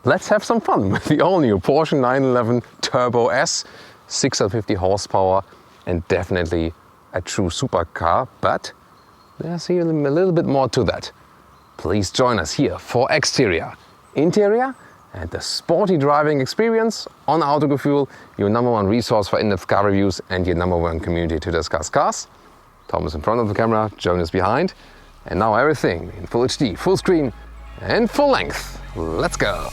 let's have some fun with the all-new Porsche 911 Turbo S, 650 horsepower, and definitely a true supercar, but there's even a little bit more to that. Please join us here for exterior, interior, and the sporty driving experience on Autogefühl, your #1 resource for in-depth car reviews and your #1 community to discuss cars. Thomas in front of the camera, Jonas behind, and now everything in full HD, full screen, and full length. Let's go!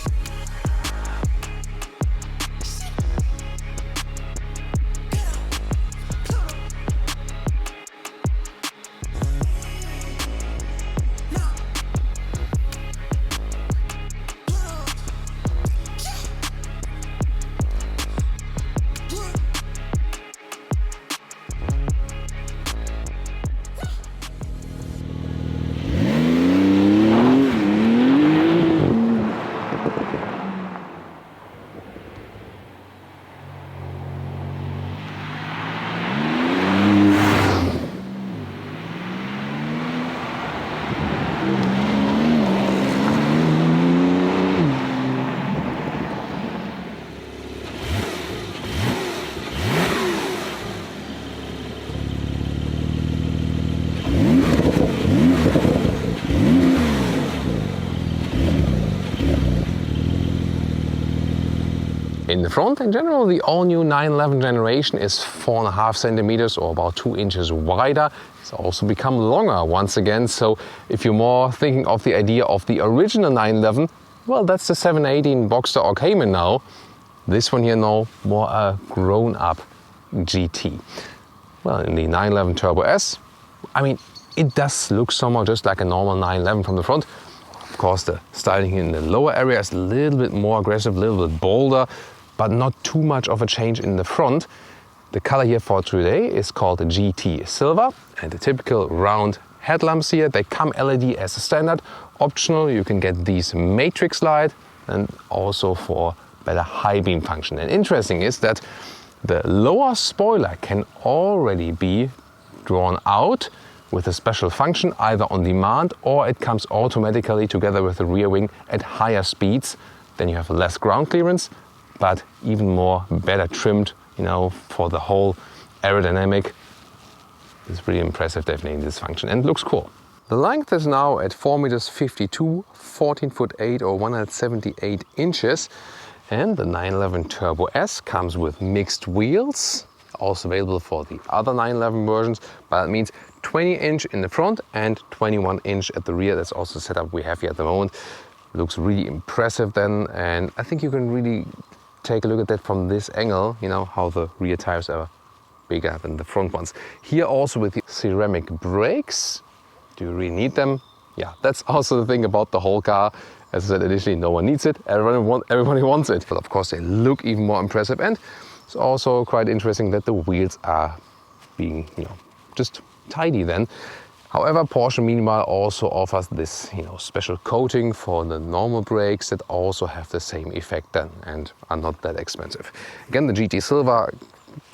In the front, in general, the all-new 911 generation is 4.5 centimeters or about 2 inches wider. It's also become longer once again, so if you're more thinking of the idea of the original 911, well, that's the 718 Boxster or Cayman now. This one here now, more a grown-up GT. Well, in the 911 Turbo S, I mean, it does look somewhat just like a normal 911 from the front. Of course, the styling in the lower area is a little bit more aggressive, a little bit bolder, but not too much of a change in the front. The color here for today is called the GT Silver, and the typical round headlamps here, they come LED as a standard. Optional, you can get these matrix light and also for better high beam function. And interesting is that the lower spoiler can already be drawn out with a special function, either on demand or it comes automatically together with the rear wing at higher speeds. Then you have less ground clearance, but even more better trimmed, you know, for the whole aerodynamic. It's pretty impressive definitely in this function and looks cool. The length is now at 4.52 meters, 14'8" or 178 inches. And the 911 Turbo S comes with mixed wheels, also available for the other 911 versions, but it means 20-inch in the front and 21-inch at the rear. That's also the setup we have here at the moment. Looks really impressive then, and I think you can really take a look at that from this angle, you know, how the rear tires are bigger than the front ones. Here also with the ceramic brakes. Do you really need them? Yeah, that's also the thing about the whole car. As I said initially, no one needs it, everybody wants it. But of course they look even more impressive, and it's also quite interesting that the wheels are being, you know, just tidy then. However, Porsche meanwhile also offers this, you know, special coating for the normal brakes that also have the same effect then and are not that expensive. Again, the GT Silver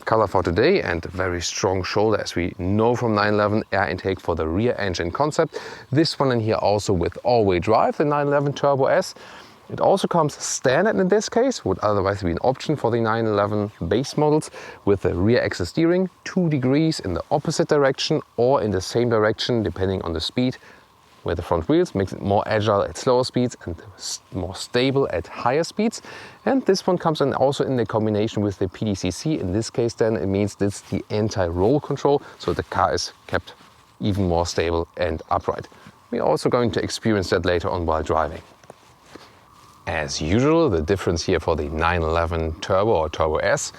color for today, and very strong shoulder as we know from 911, air intake for the rear engine concept. This one in here also with all-wheel drive, the 911 Turbo S. It also comes standard in this case, would otherwise be an option for the 911 base models, with the rear axle steering 2 degrees in the opposite direction or in the same direction depending on the speed, where the front wheels makes it more agile at slower speeds and more stable at higher speeds. And this one comes in also in the combination with the PDCC. In this case then it means it's the anti-roll control, so the car is kept even more stable and upright. We're also going to experience that later on while driving. As usual, the difference here for the 911 Turbo or Turbo S,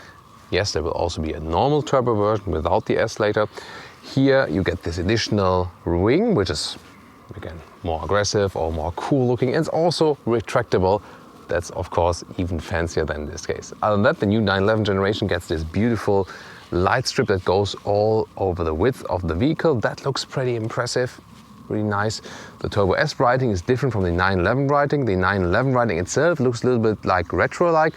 yes, there will also be a normal turbo version without the S later. Here you get this additional wing, which is again more aggressive or more cool looking. It's also retractable. That's of course even fancier than this case. Other than that, the new 911 generation gets this beautiful light strip that goes all over the width of the vehicle. That looks pretty impressive. Really nice. The Turbo S writing is different from the 911 writing. The 911 writing itself looks a little bit like retro-like.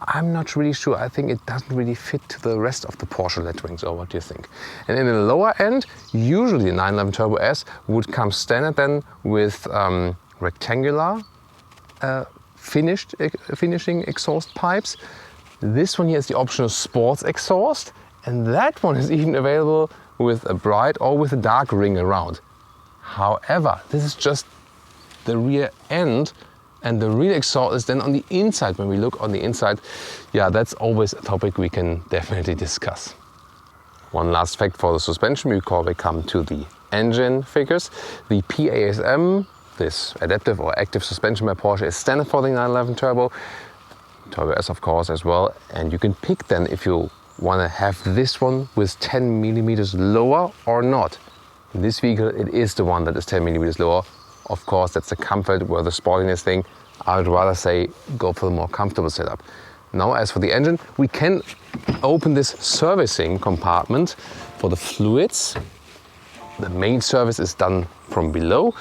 I'm not really sure. I think it doesn't really fit to the rest of the Porsche letterings, or what do you think? And in the lower end, usually the 911 Turbo S would come standard then with rectangular finishing exhaust pipes. This one here is the optional sports exhaust, and that one is even available with a bright or with a dark ring around. However, this is just the rear end, and the real exhaust is then on the inside. When we look on the inside, yeah, that's always a topic we can definitely discuss. One last fact for the suspension before we come to the engine figures. The PASM, this adaptive or active suspension by Porsche, is standard for the 911 Turbo. Turbo S of course as well, and you can pick then if you want to have this one with 10 millimeters lower or not. In this vehicle it is the one that is 10 millimeters lower. Of course that's the comfort where the sportiness thing. I would rather say go for the more comfortable setup. Now as for the engine, we can open this servicing compartment for the fluids. The main service is done from below.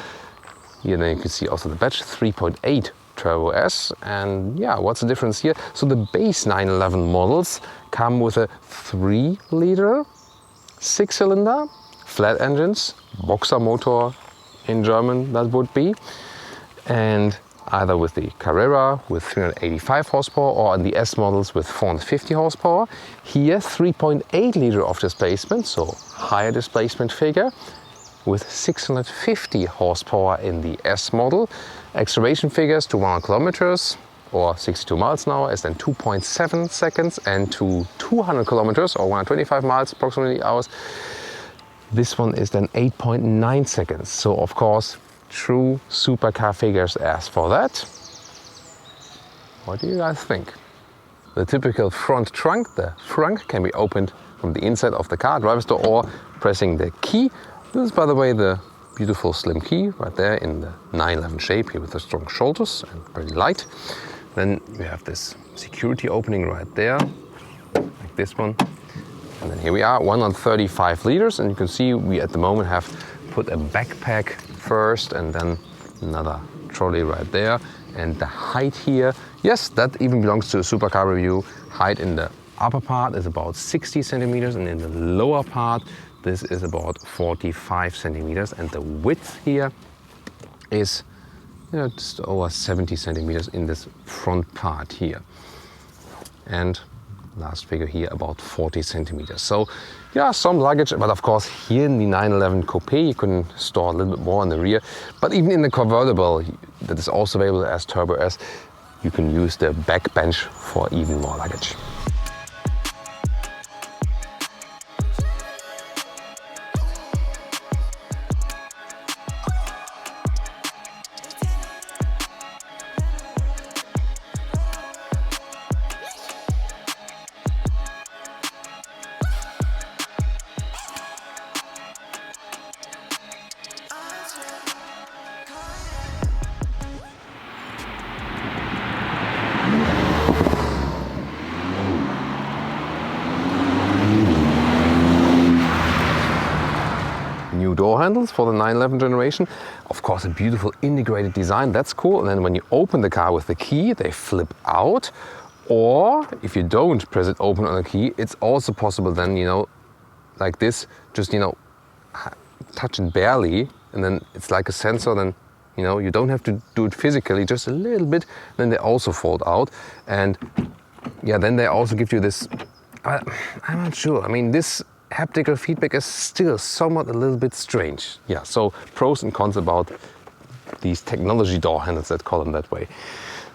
Here then you can see also the batch 3.8 Turbo S, and yeah, what's the difference here? So the base 911 models come with a 3-liter 6-cylinder, flat engines, boxer motor in German that would be, and either with the Carrera with 385 horsepower or on the S models with 450 horsepower. Here 3.8 liter of displacement, so higher displacement figure, with 650 horsepower in the S model. Acceleration figures to 100 kilometers or 62 miles an hour is then 2.7 seconds, and to 200 kilometers or 125 miles approximately hours, this one is then 8.9 seconds. So of course, true supercar figures as for that. What do you guys think? The typical front trunk, the frunk can be opened from the inside of the car, driver's door, or pressing the key. This is, by the way, the beautiful slim key right there in the 911 shape here with the strong shoulders and very light. Then we have this security opening right there, like this one. And then here we are, 135 liters, and you can see we at the moment have put a backpack first and then another trolley right there. And the height here, yes, that even belongs to a supercar review. Height in the upper part is about 60 centimeters, and in the lower part this is about 45 centimeters, and the width here is just over 70 centimeters in this front part here. And last figure here about 40 centimeters. So yeah, some luggage, but of course here in the 911 Coupe you can store a little bit more in the rear. But even in the convertible that is also available as Turbo S, you can use the back bench for even more luggage. Door handles for the 911 generation. Of course, a beautiful integrated design, that's cool. And then when you open the car with the key, they flip out. Or if you don't press it open on the key, it's also possible then, like this, just, touch it barely. And then it's like a sensor, then, you don't have to do it physically, just a little bit. Then they also fold out. And yeah, then they also give you this, I'm not sure. I mean, this haptical feedback is still somewhat a little bit strange. Yeah, so pros and cons about these technology door handles, let's call them that way.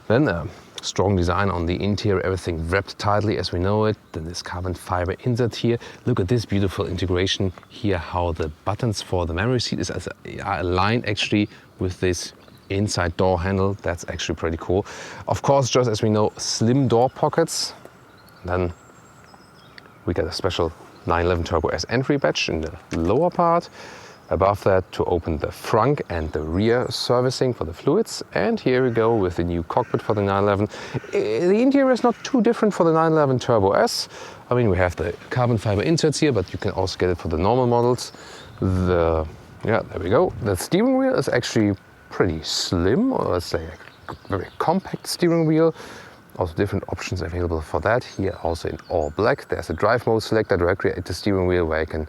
Then strong design on the interior, everything wrapped tightly as we know it. Then this carbon fiber insert here. Look at this beautiful integration here, how the buttons for the memory seat are aligned actually with this inside door handle. That's actually pretty cool. Of course, just as we know, slim door pockets. Then we get a special 911 Turbo S entry badge in the lower part. Above that to open the frunk and the rear servicing for the fluids. And here we go with the new cockpit for the 911. The interior is not too different for the 911 Turbo S. I mean, we have the carbon fiber inserts here, but you can also get it for the normal models. There we go. The steering wheel is actually pretty slim, or let's say a very compact steering wheel. Also different options available for that. Here also in all black. There's a drive mode selector directly at the steering wheel where you can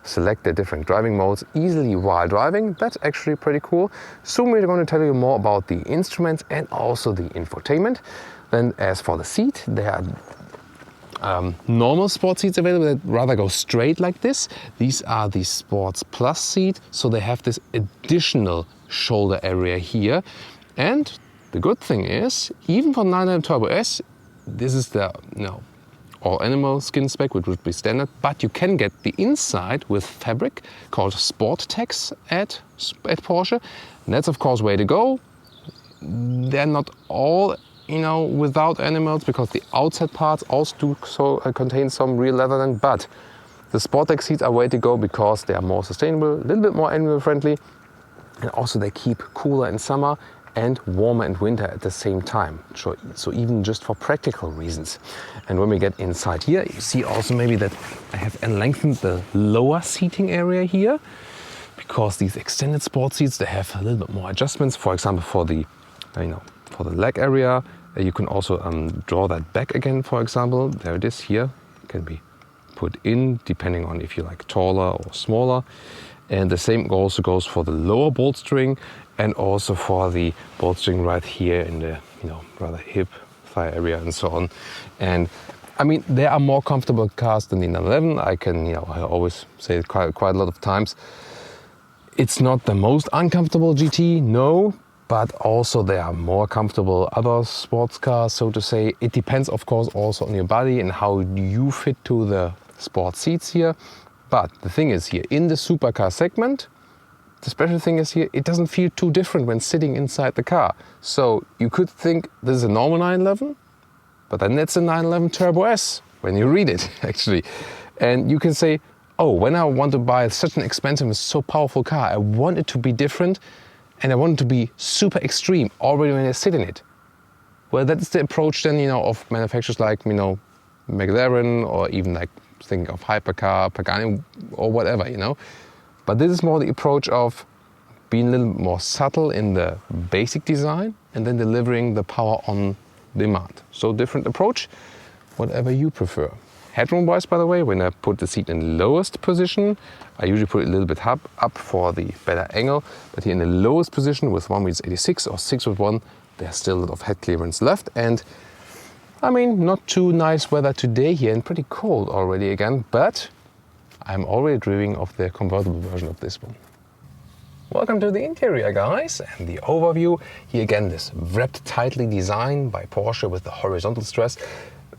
select the different driving modes easily while driving. That's actually pretty cool. Soon we're going to tell you more about the instruments and also the infotainment. Then as for the seat, there are normal sport seats available that rather go straight like this. These are the Sports Plus seat, so they have this additional shoulder area here. And the good thing is, even for 911 Turbo S, this is the all animal skin spec, which would be standard, but you can get the inside with fabric called Sport Tex at Porsche. And that's of course way to go. They're not all without animals, because the outside parts also do contain some real leather then, but the Sport Tex seats are way to go because they are more sustainable, a little bit more animal friendly, and also they keep cooler in summer and warmer in winter at the same time. So even just for practical reasons. And when we get inside here, you see also maybe that I have lengthened the lower seating area here, because these extended sport seats, they have a little bit more adjustments. For example, for the for the leg area, you can also draw that back again, for example. There it is here. It can be put in depending on if you like taller or smaller. And the same also goes for the lower bolstering and also for the bolstering right here in the rather hip thigh area and so on. And I mean, there are more comfortable cars than the 911. I can I always say it quite a lot of times. It's not the most uncomfortable GT, no, but also there are more comfortable other sports cars, so to say. It depends, of course, also on your body and how you fit to the sport seats here. But the thing is here, in the supercar segment, the special thing is here, it doesn't feel too different when sitting inside the car. So you could think this is a normal 911, but then it's a 911 Turbo S when you read it, actually. And you can say, oh, when I want to buy such an expensive and so powerful car, I want it to be different and I want it to be super extreme already when I sit in it. Well, that's the approach then, of manufacturers like, McLaren, or even like thinking of Hypercar, Pagani, or whatever, But this is more the approach of being a little more subtle in the basic design and then delivering the power on demand. So different approach, whatever you prefer. Headroom-wise, by the way, when I put the seat in the lowest position, I usually put it a little bit up for the better angle. But here in the lowest position with 1.86 or 6'1", there's still a lot of head clearance left. And I mean, not too nice weather today here and pretty cold already again, but I'm already dreaming of the convertible version of this one. Welcome to the interior, guys, and the overview. Here again, this wrapped tightly design by Porsche with the horizontal stress.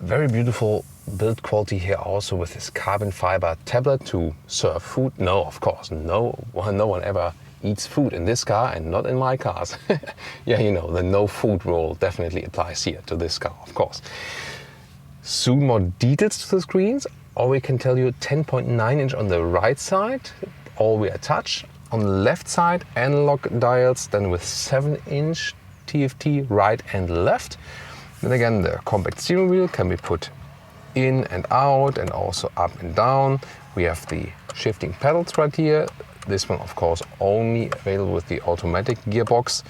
Very beautiful build quality here also with this carbon fiber tablet to serve food. No, of course, no one ever eats food in this car and not in my cars. Yeah, the no food rule definitely applies here to this car, of course. Soon more details to the screens. Or we can tell you 10.9 inch on the right side, all-wheel touch. On the left side, analog dials, then with 7-inch TFT right and left. Then again, the compact steering wheel can be put in and out and also up and down. We have the shifting pedals right here. This one, of course, only available with the automatic gearbox,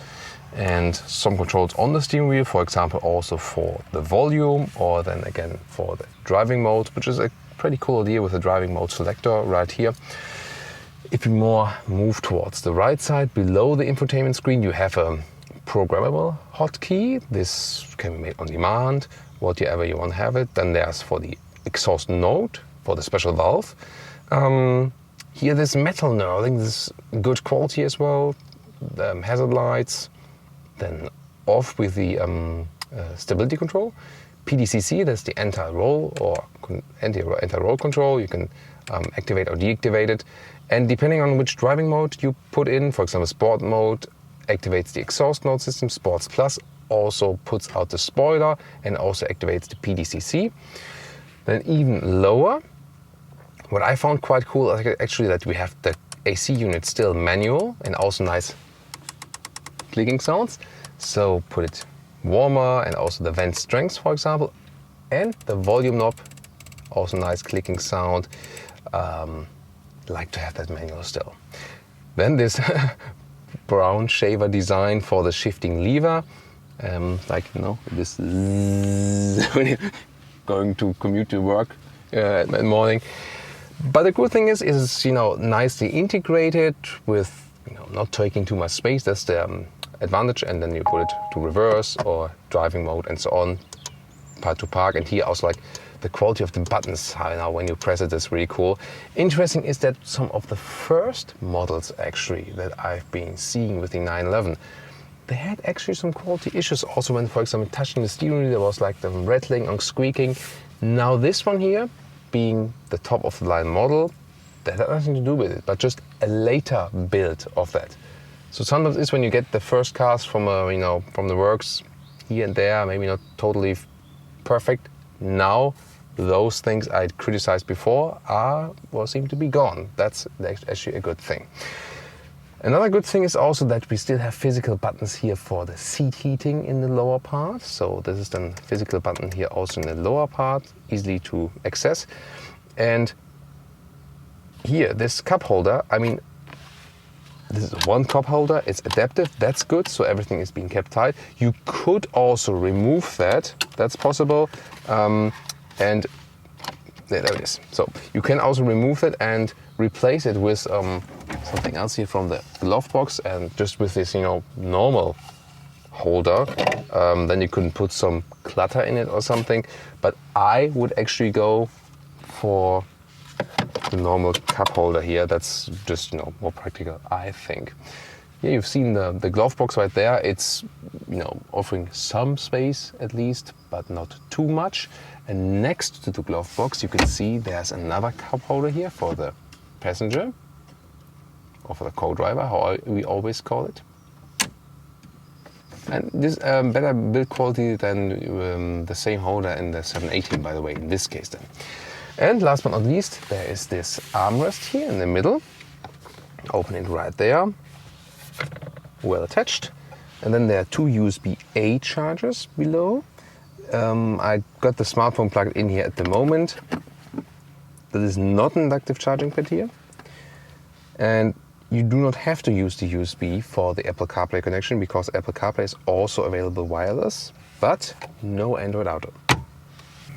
and some controls on the steering wheel, for example, also for the volume, or then again for the driving mode, which is a pretty cool idea with the driving mode selector right here. If you more move towards the right side, below the infotainment screen, you have a programmable hotkey. This can be made on demand, whatever you want to have it. Then there's for the exhaust note, for the special valve. Here this metal knurling, this is good quality as well. The hazard lights, then off with the stability control. PDCC, that's the anti-roll or anti-roll control. You can activate or deactivate it. And depending on which driving mode you put in, for example, sport mode activates the exhaust note system. Sports Plus also puts out the spoiler and also activates the PDCC. Then even lower, what I found quite cool actually that we have the AC unit still manual and also nice clicking sounds. So put it warmer and also the vent strength, for example, and the volume knob, also nice clicking sound. Like to have that manual still. Then this brown shaver design for the shifting lever, this when you're going to commute to work in the morning. But the cool thing is nicely integrated with not taking too much space. That's the advantage. And then you put it to reverse or driving mode and so on, park to park. And here also like the quality of the buttons now when you press it is really cool. Interesting is that some of the first models actually that I've been seeing with the 911, they had actually some quality issues also when, for example, touching the steering wheel, there was like the rattling or squeaking. Now this one here, being the top of the line model, that had nothing to do with it, but just a later build of that. So sometimes it's when you get the first cars from from the works here and there, maybe not totally perfect. Now those things I criticized before seem to be gone. That's actually a good thing. Another good thing is also that we still have physical buttons here for the seat heating in the lower part. So this is then physical button here also in the lower part, easily to access. And here, this cup holder, I mean, this is one cup holder, it's adaptive, that's good, so everything is being kept tight. You could also remove that, that's possible. And there it is. So you can also remove it and replace it with something else here from the glove box, and just with this normal holder. Then you can put some clutter in it or something. But I would actually go for the normal cup holder here. That's just more practical, I think. Yeah, you've seen the glove box right there. It's offering some space at least, but not too much. And next to the glove box, you can see there's another cup holder here for the passenger, or for the co-driver, how we always call it. And this better build quality than the same holder in the 718, by the way, in this case then. And last but not least, there is this armrest here in the middle. Open it right there, well attached. And then there are two USB-A chargers below. I got the smartphone plugged in here at the moment. That is not an inductive charging pad here. And you do not have to use the USB for the Apple CarPlay connection, because Apple CarPlay is also available wireless, but no Android Auto.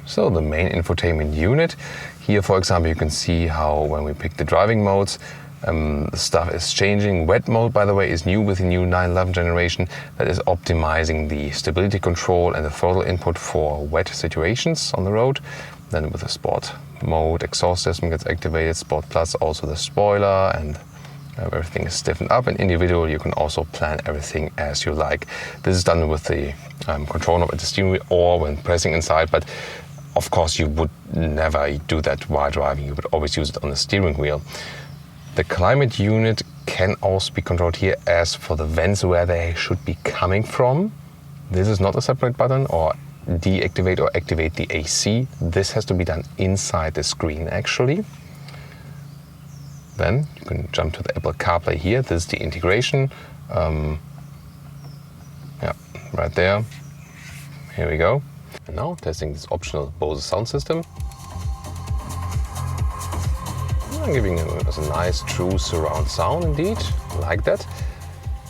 So the main infotainment unit. Here, for example, you can see how when we pick the driving modes, the stuff is changing. Wet mode, by the way, is new with the new 911 generation. That is optimizing the stability control and the throttle input for wet situations on the road. Then with the sport mode, exhaust system gets activated, Sport Plus, also the spoiler, and everything is stiffened up. And individual, you can also plan everything as you like. This is done with the control knob at the steering wheel or when pressing inside, but of course you would never do that while driving. You would always use it on the steering wheel. The climate unit can also be controlled here as for the vents where they should be coming from. This is not a separate button, or deactivate or activate the AC. This has to be done inside the screen actually. Then you can jump to the Apple CarPlay here. This is the integration. Yeah, right there. Here we go. And now testing this optional Bose sound system. Giving us a nice true surround sound indeed, like that.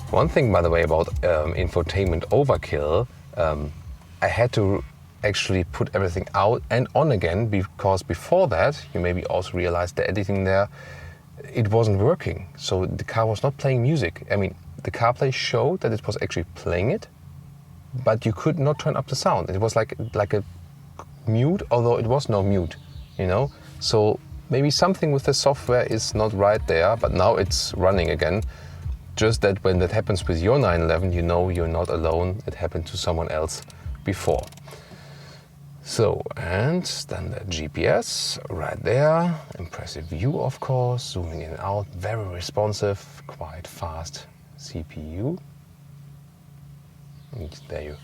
One thing, by the way, about infotainment overkill, I had to actually put everything out and on again, because before that, you maybe also realized the editing there, it wasn't working. So the car was not playing music. I mean, the CarPlay showed that it was actually playing it, but you could not turn up the sound. It was like a mute, although it was no mute, So maybe something with the software is not right there, but now it's running again. Just that when that happens with your 911, you're not alone. It happened to someone else before. So, and then the GPS right there. Impressive view, of course. Zooming in and out, very responsive, quite fast CPU. And there you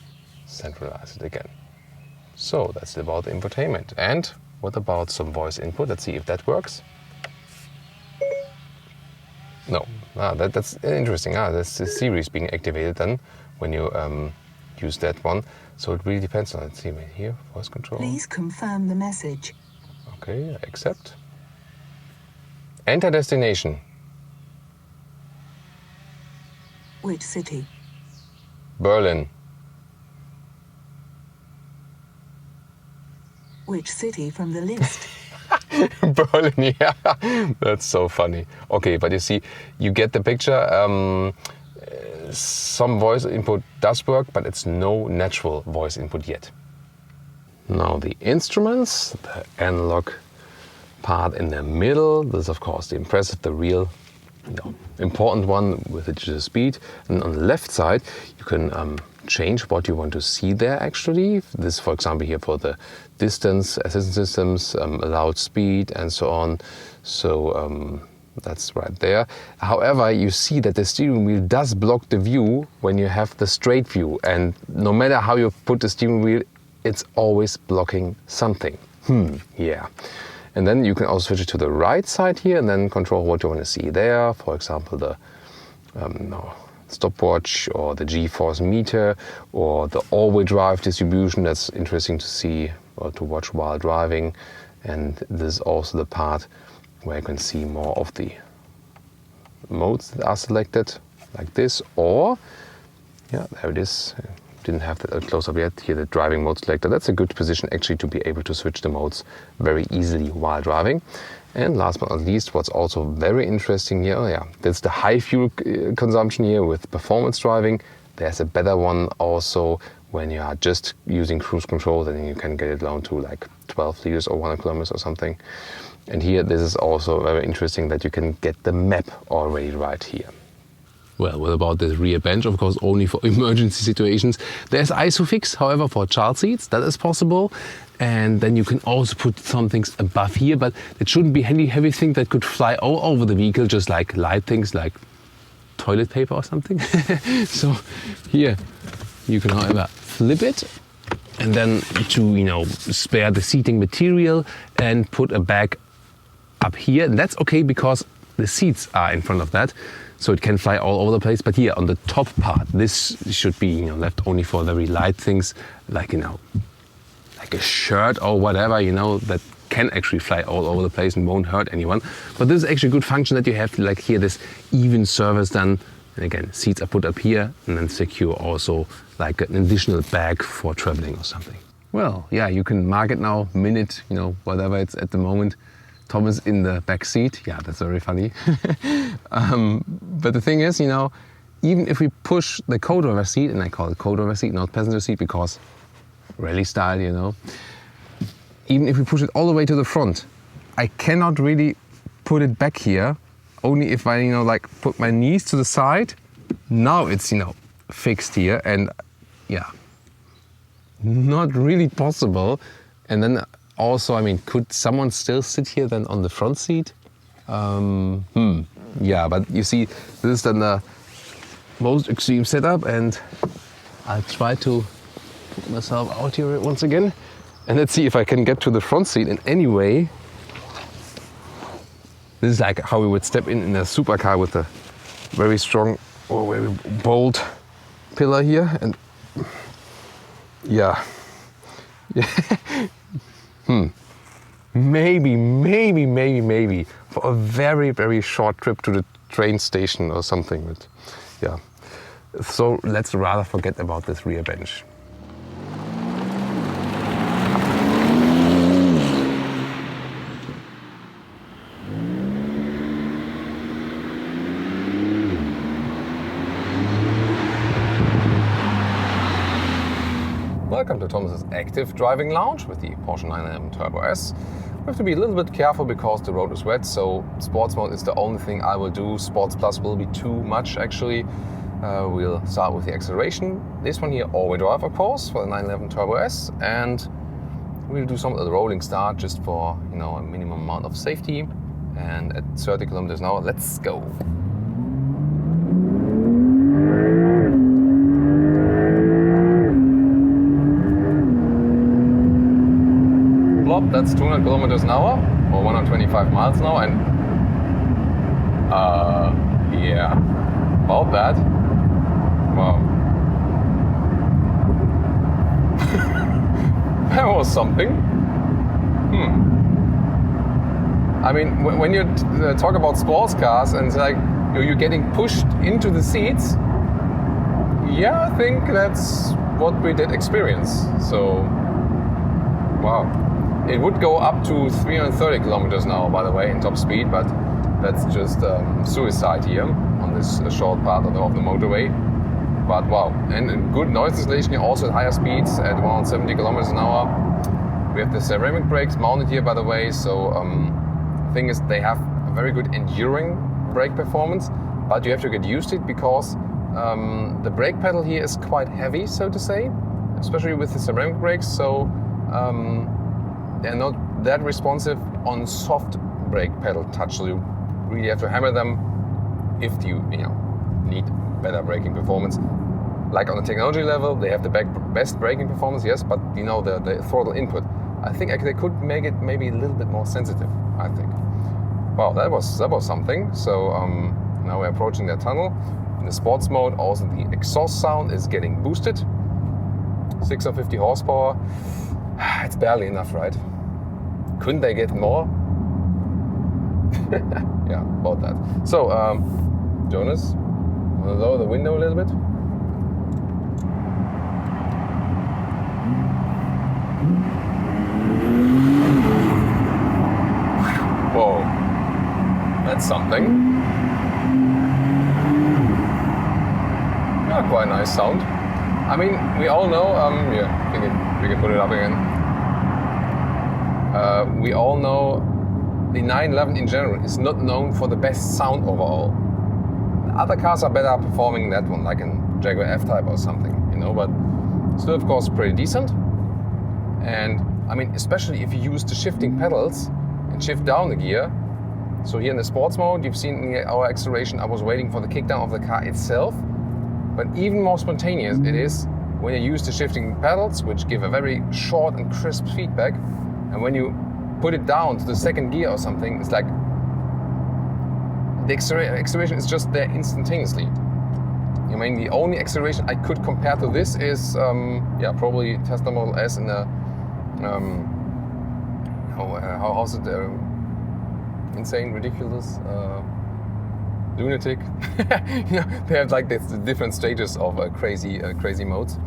centralize it again. So that's about the infotainment. And what about some voice input? Let's see if that works. No, that's interesting. That's the series being activated then when you use that one. So it really depends on it. Let's see right here, voice control. Please confirm the message. Okay, accept. Enter destination. Which city? Berlin. Which city from the list? Berlin, yeah. That's so funny. Okay, but you see, you get the picture. Some voice input does work, but it's no natural voice input yet. Now the instruments, the analog part in the middle. This is of course the impressive, the real important one with the digital speed. And on the left side, you can change what you want to see there actually. This, for example, here for the distance, assistance systems, allowed speed and so on. So that's right there. However, you see that the steering wheel does block the view when you have the straight view. And no matter how you put the steering wheel, it's always blocking something. Yeah. And then you can also switch it to the right side here and then control what you want to see there. For example, the stopwatch or the G-force meter or the all-wheel drive distribution. That's interesting to see or to watch while driving. And this is also the part where you can see more of the modes that are selected, like this. Or, yeah, there it is. Didn't have that close up yet. Here, the driving mode selector. That's a good position actually to be able to switch the modes very easily while driving. And last but not least, what's also very interesting here, that's the high fuel consumption here with performance driving. There's a better one also when you are just using cruise control, then you can get it down to like 12 liters or 100 kilometers or something. And here, this is also very interesting that you can get the map already right here. Well, what about the rear bench? Of course, only for emergency situations. There's ISOFIX, however, for child seats, that is possible. And then you can also put some things above here, but it shouldn't be any heavy thing that could fly all over the vehicle, just like light things like toilet paper or something. So here you can, however, flip it and then to, spare the seating material and put a bag up here. And that's okay because the seats are in front of that. So it can fly all over the place. But here on the top part, this should be left only for very light things like, like a shirt or whatever, that can actually fly all over the place and won't hurt anyone. But this is actually a good function that you have, like here, this even service done. And again, seats are put up here and then secure also like an additional bag for traveling or something. Well, yeah, you can mark it now, minute, whatever it's at the moment. Thomas in the back seat. Yeah, that's very funny. But the thing is, even if we push the co-driver seat, and I call it co-driver seat, not passenger seat, because rally style, even if we push it all the way to the front, I cannot really put it back here. Only if I, like put my knees to the side. Now it's, fixed here, and yeah, not really possible. And then also, I mean, could someone still sit here then on the front seat? Yeah, but you see, this is then the most extreme setup, and I'll try to put myself out here once again. And let's see if I can get to the front seat in any way. This is like how we would step in a supercar with a very strong or very bold pillar here. And yeah. Maybe for a very, very short trip to the train station or something. But yeah, so let's rather forget about this rear bench. Welcome to Thomas's active driving lounge with the Porsche 911 Turbo S. We have to be a little bit careful because the road is wet, so sports mode is the only thing I will do. Sports Plus will be too much actually. We'll start with the acceleration. This one here, all-wheel drive of course, for the 911 Turbo S, and we'll do some of the rolling start just for a minimum amount of safety. And at 30 kilometers an hour, let's go. That's 200 kilometers an hour or 125 miles an hour, and yeah, about that. Wow. That was something. I mean, when you talk about sports cars and it's like you're getting pushed into the seats, yeah, I think that's what we did experience. So, wow. It would go up to 330 kilometers an hour, by the way, in top speed, but that's just suicide here on this short part of the motorway. But wow, and good noise insulation here also at higher speeds at 170 kilometers an hour. We have the ceramic brakes mounted here, by the way, so the thing is they have a very good enduring brake performance, but you have to get used to it because the brake pedal here is quite heavy, so to say, especially with the ceramic brakes, so they're not that responsive on soft brake pedal touch, so you really have to hammer them if you need better braking performance. Like on the technology level, they have the best braking performance, yes, but the throttle input, I think they could make it maybe a little bit more sensitive, I think. Wow, that was something. So now we're approaching the tunnel. In the sports mode, also the exhaust sound is getting boosted. 650 horsepower. It's barely enough, right? Couldn't they get more? Yeah, about that. So, Jonas, wanna lower the window a little bit? Whoa, that's something. Yeah, quite a nice sound. I mean, we all know, we can put it up again. We all know the 911 in general is not known for the best sound overall. Other cars are better performing than that one, like in Jaguar F-Type or something, but still, of course, pretty decent. And I mean, especially if you use the shifting pedals and shift down the gear. So here in the sports mode, you've seen in our acceleration, I was waiting for the kickdown of the car itself. But even more spontaneous it is when you use the shifting pedals, which give a very short and crisp feedback. And when you put it down to the second gear or something, it's like the acceleration is just there instantaneously. I mean, the only acceleration I could compare to this is, probably Tesla Model S in the, how's it, insane, ridiculous, lunatic. They have like this different stages of crazy modes.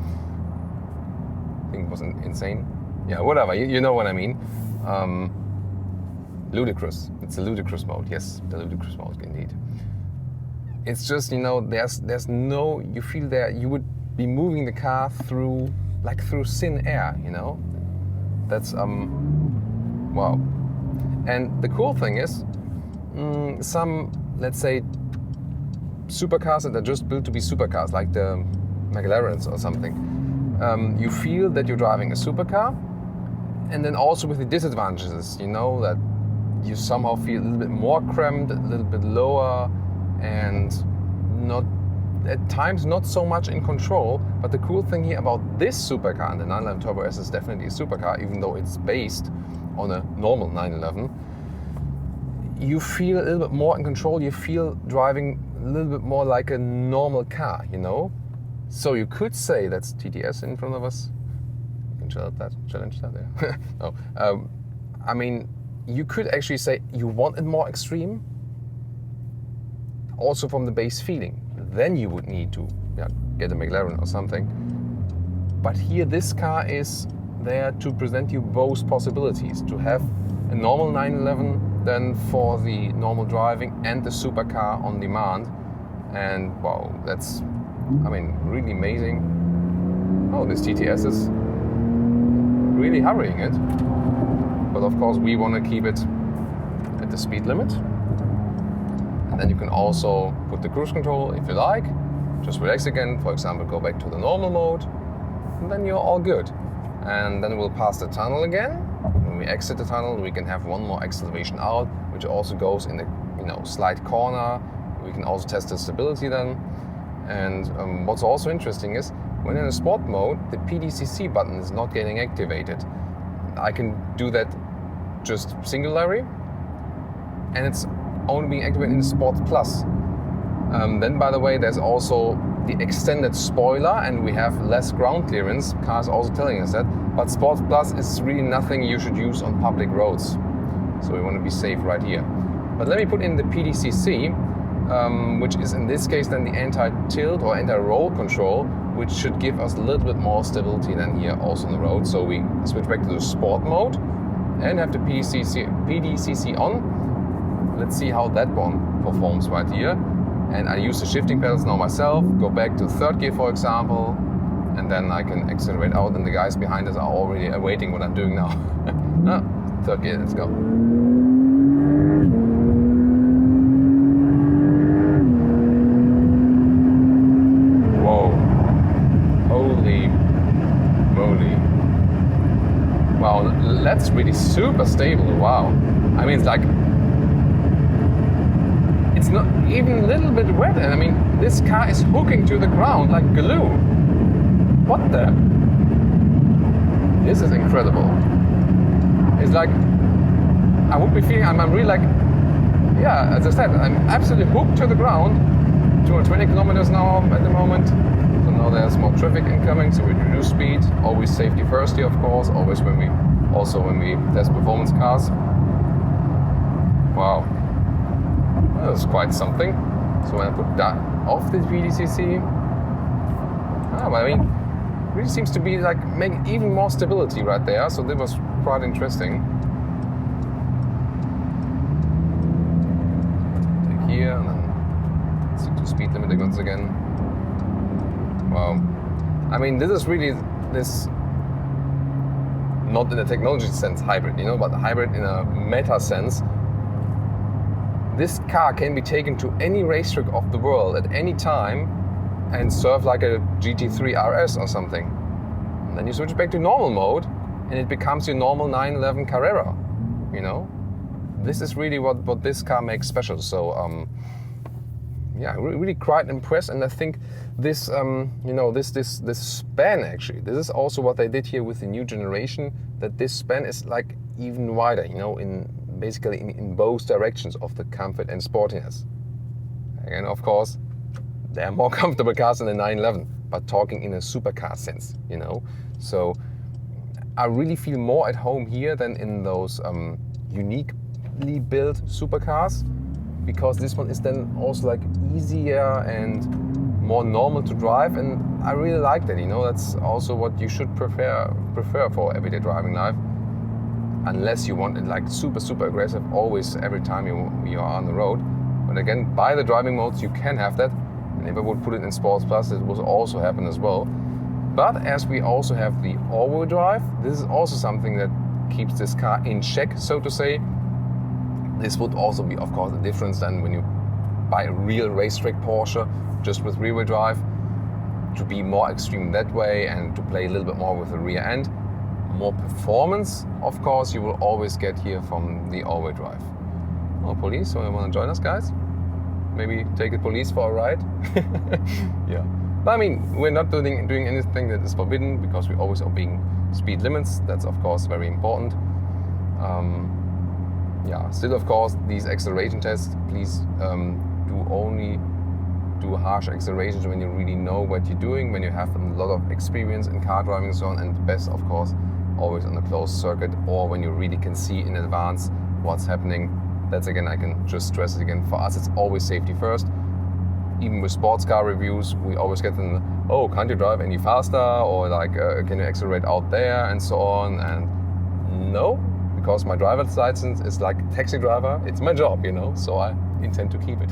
I think it was insane. Yeah, whatever. You know what I mean. Ludicrous. It's a ludicrous mode. Yes, the ludicrous mode indeed. It's just there's no. You feel that you would be moving the car through thin air. That's wow. And the cool thing is, some, let's say, supercars that are just built to be supercars, like the McLarens or something, you feel that you're driving a supercar, and then also with the disadvantages, that you somehow feel a little bit more cramped, a little bit lower, and not at times not so much in control. But the cool thing here about this supercar, and the 911 Turbo S is definitely a supercar, even though it's based on a normal 911, you feel a little bit more in control. You feel driving a little bit more like a normal car, So you could say that's TTS in front of us. You can challenge that, yeah. No. I mean, you could actually say you want it more extreme, also from the base feeling. Then you would need to get a McLaren or something. But here, this car is there to present you both possibilities, to have a normal 911 then for the normal driving and the supercar on demand. And wow, that's, really amazing. Oh, this TTS is really hurrying it. But of course we want to keep it at the speed limit. And then you can also put the cruise control if you like. Just relax again, for example, go back to the normal mode, and then you're all good. And then we'll pass the tunnel again. When we exit the tunnel, we can have one more acceleration out, which also goes in the slight corner. We can also test the stability then. And what's also interesting is when in a sport mode, the PDCC button is not getting activated. I can do that just singularly, and it's only being activated in Sport Plus. Then, by the way, there's also the extended spoiler, and we have less ground clearance. Cars also telling us that. But Sport Plus is really nothing you should use on public roads. So we want to be safe right here. But let me put in the PDCC, which is in this case then the anti-tilt or anti-roll control, which should give us a little bit more stability than here also on the road. So we switch back to the sport mode, and have the PDCC on. Let's see how that one performs right here. And I use the shifting pedals now myself, go back to third gear for example, and then I can accelerate out, and the guys behind us are already awaiting what I'm doing now. Third gear, let's go. Whoa. Holy moly. Wow, that's really super stable, wow. I mean, it's not even a little bit wet, and I mean, this car is hooking to the ground like glue. What the? This is incredible. It's like, I would be feeling, I'm really like, yeah, as I said, I'm absolutely hooked to the ground. 220 kilometers an hour at the moment. So now there's more traffic incoming, so we reduce speed. Always safety first here, of course. Always when we test performance cars. Wow. That's quite something. So when I put that off the PDCC, but I mean, really seems to be like making even more stability right there. So that was quite interesting. Take here and then stick to speed limit once again. Wow. I mean, this is really this, not in a technology sense hybrid, you know, but hybrid in a meta sense. This car can be taken to any racetrack of the world at any time and serve like a GT3 RS or something. And then you switch back to normal mode and it becomes your normal 911 Carrera, you know? This is really what this car makes special. So, yeah, really quite impressed. And I think this, you know, this span actually, this is also what they did here with the new generation, that this span is like even wider, you know, basically in both directions of the comfort and sportiness. Again, of course, there are more comfortable cars in the 911, but talking in a supercar sense, you know. So I really feel more at home here than in those uniquely built supercars, because this one is then also like easier and more normal to drive, and I really like that, you know. That's also what you should prefer for everyday driving life. Unless you want it like super aggressive always every time you are on the road. But again, by the driving modes you can have that, and if I would put it in Sports Plus it would also happen as well. But as we also have the all-wheel drive, this is also something that keeps this car in check, so to say. This would also be of course a difference than when you buy a real racetrack Porsche just with rear-wheel drive, to be more extreme that way and to play a little bit more with the rear end. More performance, of course, you will always get here from the all-wheel drive. Oh, police, so you want to join us, guys? Maybe take the police for a ride? Yeah. But I mean, we're not doing anything that is forbidden, because we always are obeying speed limits. That's, of course, very important. Yeah, still, of course, these acceleration tests, please do only do harsh accelerations when you really know what you're doing, when you have a lot of experience in car driving and so on, and best, of course, always on a closed circuit, or when you really can see in advance what's happening. That's, again, I can just stress it again, for us it's always safety first. Even with sports car reviews, we always get an, oh, can't you drive any faster, or like, can you accelerate out there, and so on. And no, because my driver's license is like taxi driver, it's my job, you know, so I intend to keep it.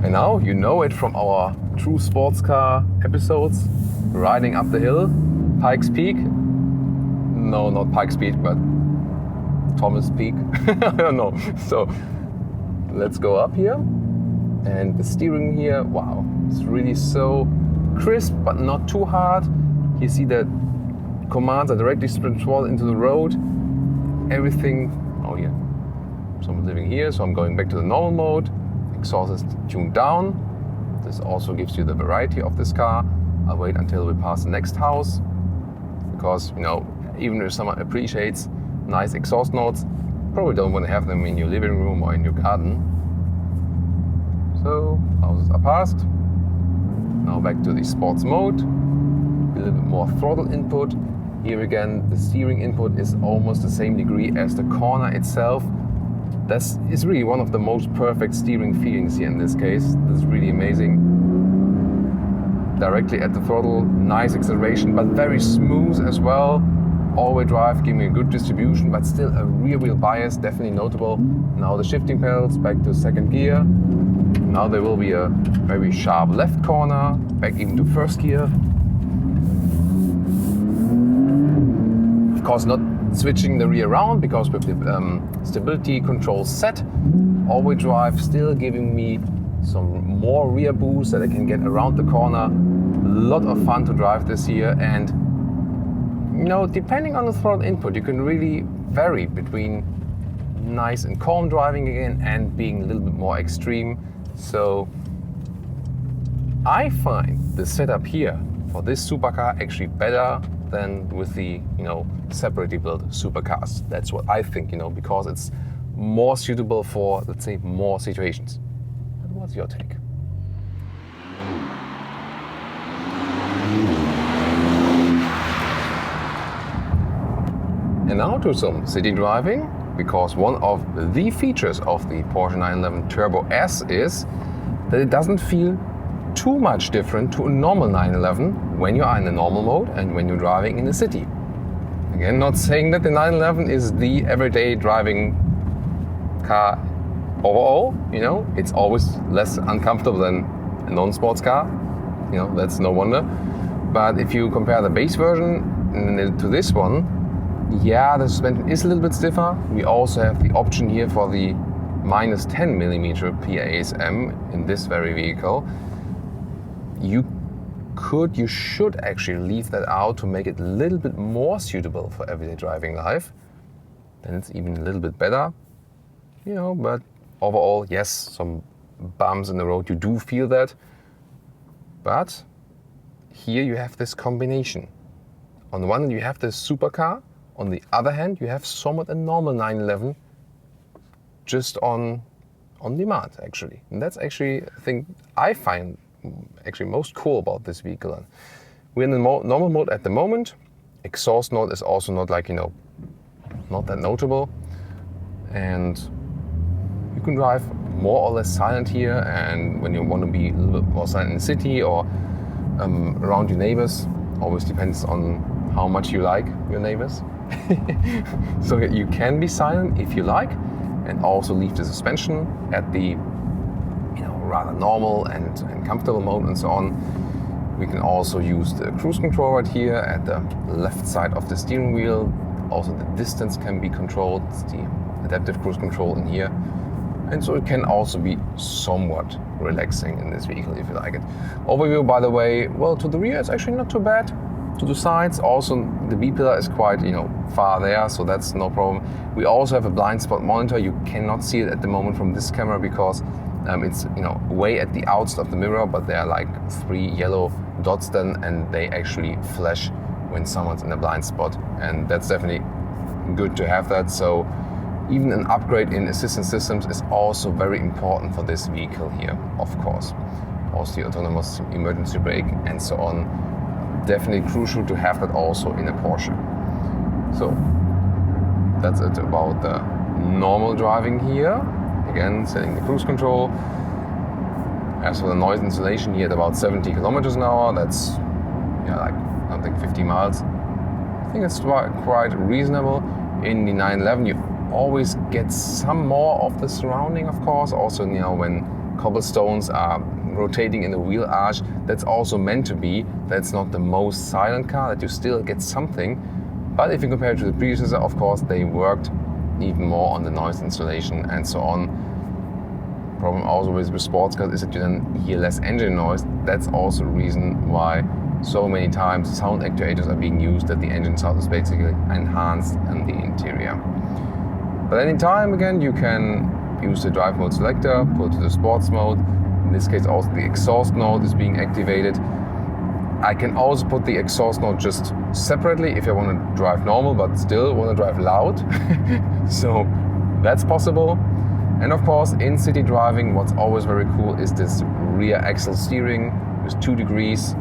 And now you know it from our true sports car episodes, riding up the hill, Pikes Peak. No, not Pikes Peak, but Thomas Peak. I don't know. So let's go up here. And the steering here, wow, it's really so crisp, but not too hard. You see that commands are directly controlled into the road. Everything, oh yeah, someone's living here, so I'm going back to the normal mode. Exhaust is tuned down. This also gives you the variety of this car. I'll wait until we pass the next house, because, you know, even if someone appreciates nice exhaust notes, probably don't want to have them in your living room or in your garden. So houses are passed. Now back to the sports mode. A little bit more throttle input. Here again, the steering input is almost the same degree as the corner itself. This is really one of the most perfect steering feelings here in this case. This is really amazing. Directly at the throttle, nice acceleration, but very smooth as well. All-wheel drive, giving a good distribution, but still a rear wheel bias, definitely notable. Now the shifting pedals, back to second gear. Now there will be a very sharp left corner, back even to first gear. Of course, not switching the rear around because with the stability control set, all-wheel drive still giving me some more rear boost that I can get around the corner. A lot of fun to drive this here, and you know, depending on the throttle input, you can really vary between nice and calm driving again and being a little bit more extreme. So I find the setup here for this supercar actually better than with the, you know, separately built supercars. That's what I think, you know, because it's more suitable for, let's say, more situations. But what's your take? And now to some city driving, because one of the features of the Porsche 911 Turbo S is that it doesn't feel too much different to a normal 911 when you are in the normal mode and when you're driving in the city. Again, not saying that the 911 is the everyday driving car overall, you know, it's always less uncomfortable than a non-sports car, you know, that's no wonder. But if you compare the base version to this one, yeah, the suspension is a little bit stiffer. We also have the option here for the minus 10 millimeter PASM in this very vehicle. You should actually leave that out to make it a little bit more suitable for everyday driving life. Then it's even a little bit better, you know, but overall, yes, some bumps in the road, you do feel that. But here you have this combination. On the one hand, you have this supercar. On the other hand, you have somewhat a normal 911 just on demand, actually. And that's actually a thing I find actually most cool about this vehicle. We're in the normal mode at the moment. Exhaust note is also not like, you know, not that notable. And you can drive more or less silent here. And when you want to be a little bit more silent in the city or around your neighbors, always depends on how much you like your neighbors. So you can be silent if you like, and also leave the suspension at the, you know, rather normal and comfortable mode and so on. We can also use the cruise control right here at the left side of the steering wheel. Also the distance can be controlled. It's the adaptive cruise control in here. And so it can also be somewhat relaxing in this vehicle if you like it. Overview, by the way, well, to the rear it's actually not too bad. To the sides, also the B-pillar is quite, you know, far there, so that's no problem. We also have a blind spot monitor. You cannot see it at the moment from this camera because it's, you know, way at the outside of the mirror, but there are like 3 yellow dots then, and they actually flash when someone's in a blind spot, and that's definitely good to have that. So even an upgrade in assistance systems is also very important for this vehicle here, of course. Also the autonomous emergency brake and so on. Definitely crucial to have that also in a Porsche. So that's it about the normal driving here. Again, setting the cruise control. As for the noise insulation here at about 70 kilometers an hour, that's, yeah, like, I don't think 50 miles. I think it's quite reasonable. In the 911 you always get some more of the surrounding, of course. Also, you know, when cobblestones are rotating in the wheel arch, that's also meant to be. That's not the most silent car, that you still get something. But if you compare it to the predecessor, of course, they worked even more on the noise insulation and so on. Problem also with sports cars is that you then hear less engine noise. That's also a reason why so many times sound actuators are being used, that the engine sound is basically enhanced in the interior. But anytime, again, you can use the drive mode selector, put to the sports mode. In this case, also the exhaust note is being activated. I can also put the exhaust note just separately if I want to drive normal, but still want to drive loud. So that's possible. And of course, in city driving, what's always very cool is this rear axle steering with 2 degrees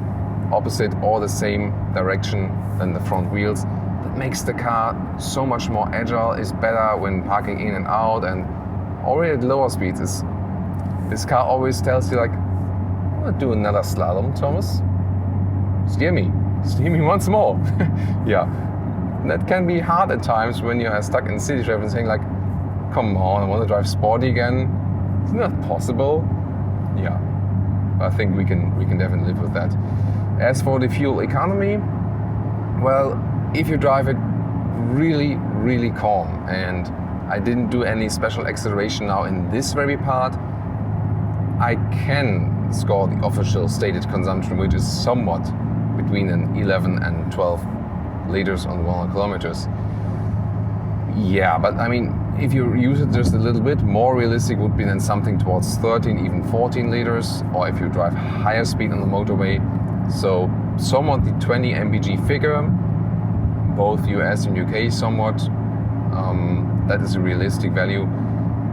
opposite or the same direction than the front wheels. That makes the car so much more agile, is better when parking in and out, and already at lower speeds, this car always tells you like, I'm gonna do another slalom, Thomas. Steer me once more. Yeah, that can be hard at times when you are stuck in city traffic and saying like, come on, I want to drive sporty again. Isn't that possible? Yeah, I think we can definitely live with that. As for the fuel economy, well, if you drive it really, really calm, and I didn't do any special acceleration now in this very part, I can score the official stated consumption, which is somewhat between an 11 and 12 liters on 100 kilometers. Yeah, but I mean, if you use it just a little bit, more realistic would be then something towards 13, even 14 liters, or if you drive higher speed on the motorway. So somewhat the 20 mpg figure, both US and UK somewhat, that is a realistic value.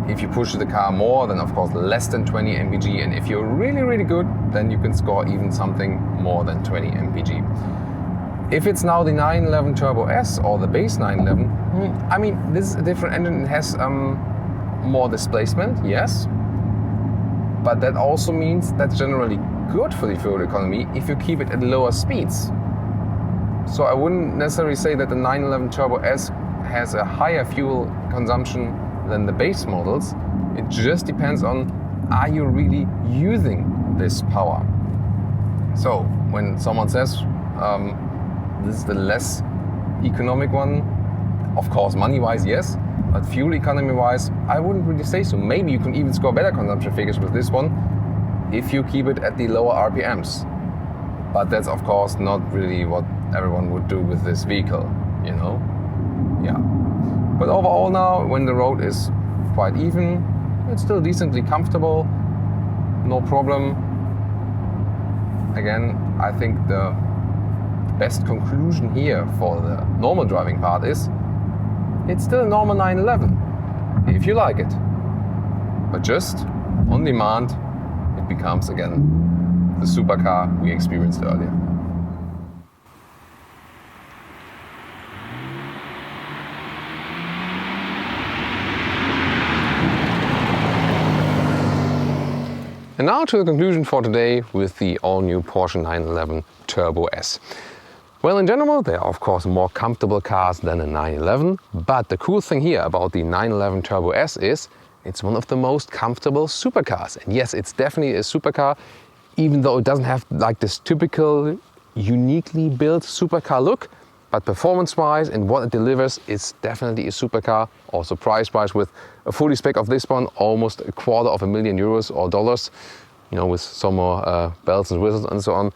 If you push the car more, then of course less than 20 mpg, and if you're really, really good, then you can score even something more than 20 mpg. If it's now the 911 Turbo S or the base 911, I mean, this is a different engine. It has more displacement, yes, but that also means that's generally good for the fuel economy if you keep it at lower speeds. So I wouldn't necessarily say that the 911 Turbo S has a higher fuel consumption than the base models. It just depends on, are you really using this power? So when someone says this is the less economic one, of course money-wise yes, but fuel economy-wise I wouldn't really say so. Maybe you can even score better consumption figures with this one if you keep it at the lower RPMs. But that's of course not really what everyone would do with this vehicle, you know? Yeah. But overall now, when the road is quite even, it's still decently comfortable, no problem. Again, I think the best conclusion here for the normal driving part is, it's still a normal 911, if you like it. But just on demand, it becomes again the supercar we experienced earlier. And now to the conclusion for today with the all-new Porsche 911 Turbo S. Well, in general, they are of course more comfortable cars than a 911, but the cool thing here about the 911 Turbo S is it's one of the most comfortable supercars. And yes, it's definitely a supercar, even though it doesn't have like this typical uniquely built supercar look, but performance-wise and what it delivers, it's definitely a supercar. Also price-wise, with a fully spec of this one, almost €250,000 or dollars, you know, with some more bells and whistles and so on.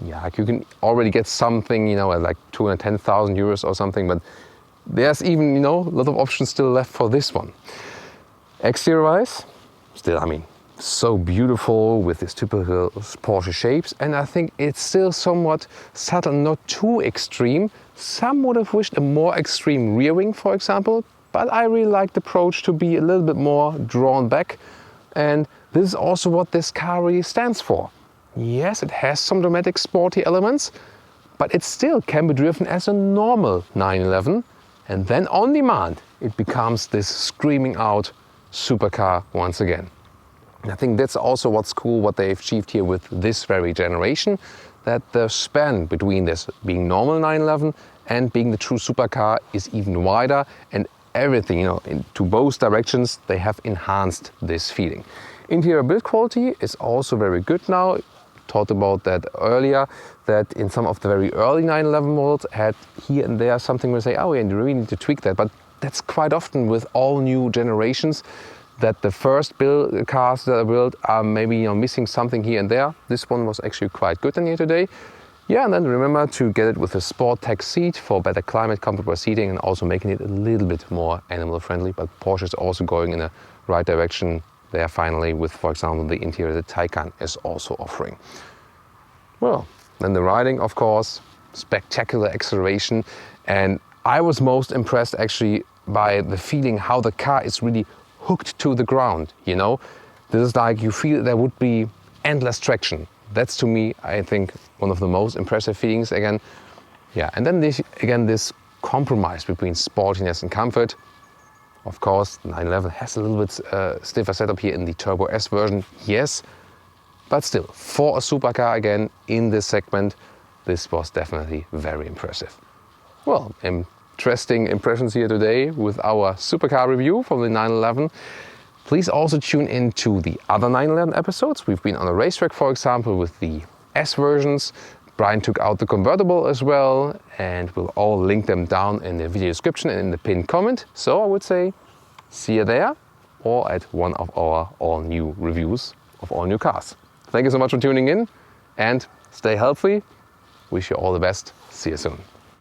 Yeah, like you can already get something, you know, at like €210,000 or something, but there's even, you know, a lot of options still left for this one. Exterior-wise, still, I mean, so beautiful with this typical Porsche shapes, and I think it's still somewhat subtle, not too extreme. Some would have wished a more extreme rear wing, for example, but I really like the approach to be a little bit more drawn back, and this is also what this car really stands for. Yes, it has some dramatic sporty elements, but it still can be driven as a normal 911, and then on demand it becomes this screaming out supercar once again. I think that's also what's cool, what they've achieved here with this very generation, that the span between this being normal 911 and being the true supercar is even wider, and everything, you know, into both directions, they have enhanced this feeling. Interior build quality is also very good now. Talked about that earlier, that in some of the very early 911 models had here and there something where you say, oh yeah, you really need to tweak that, but that's quite often with all new generations, that the first build cars that are built are maybe, you know, missing something here and there. This one was actually quite good in here today. Yeah, and then remember to get it with a Sport Tech seat for better climate comfortable seating and also making it a little bit more animal friendly. But Porsche is also going in the right direction there finally with, for example, the interior that Taycan is also offering. Well, then the riding, of course, spectacular acceleration, and I was most impressed actually by the feeling how the car is really hooked to the ground, you know. This is like you feel there would be endless traction. That's to me, I think, one of the most impressive feelings again. Yeah, and then this compromise between sportiness and comfort. Of course, the 911 has a little bit stiffer setup here in the Turbo S version, yes. But still, for a supercar again in this segment, this was definitely very impressive. Well, interesting impressions here today with our supercar review from the 911. Please also tune in to the other 911 episodes. We've been on a racetrack, for example, with the S versions. Brian took out the convertible as well, and we'll all link them down in the video description and in the pinned comment. So I would say, see you there or at one of our all-new reviews of all new cars. Thank you so much for tuning in and stay healthy. Wish you all the best. See you soon.